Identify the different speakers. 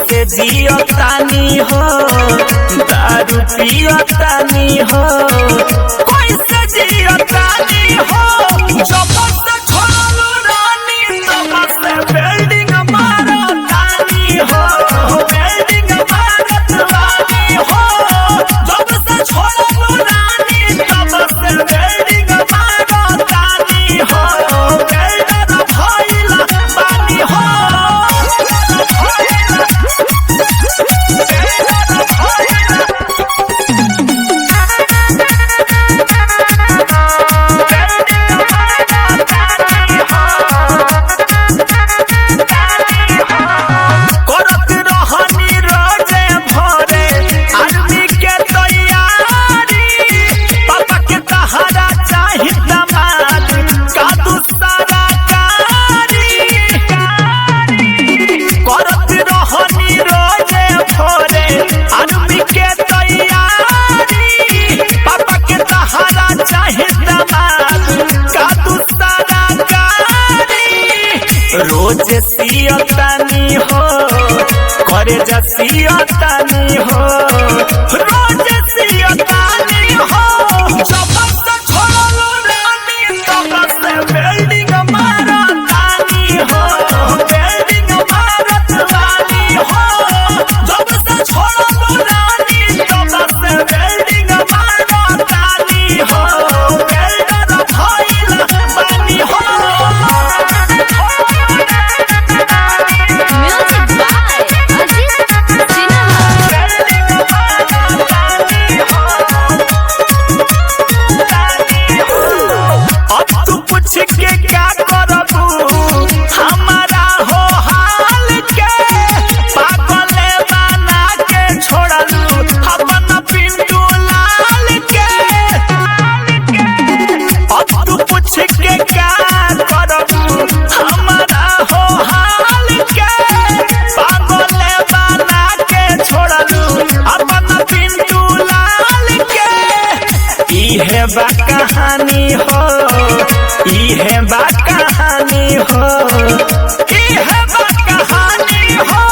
Speaker 1: कैसे जियतानी हो, दारू पियतानी हो, कैसे जियतानी हो। जब से छोड़लू रानी तब से बिल्डिंग मारतानी हो, बिल्डिंग मारतानी हो। जब से छोड़लू रानी तब से बिल्डिंग मारतानी हो, बिल्डर भइल बानी हो। रोज सियतानी हो, करे जा सियतानी हो, रोज सियतानी हो। जब से छोड़लू रानी तब से बिल्डिंग मारतानी हो, बिल्डिंग मारतानी हो। जब से छोड़लू रानी तब से बिल्डिंग मारतानी हो, बिल्डर भइल बानी हो। इहे बा कहानी हो, इहे बा कहानी हो, इहे बा कहानी हो।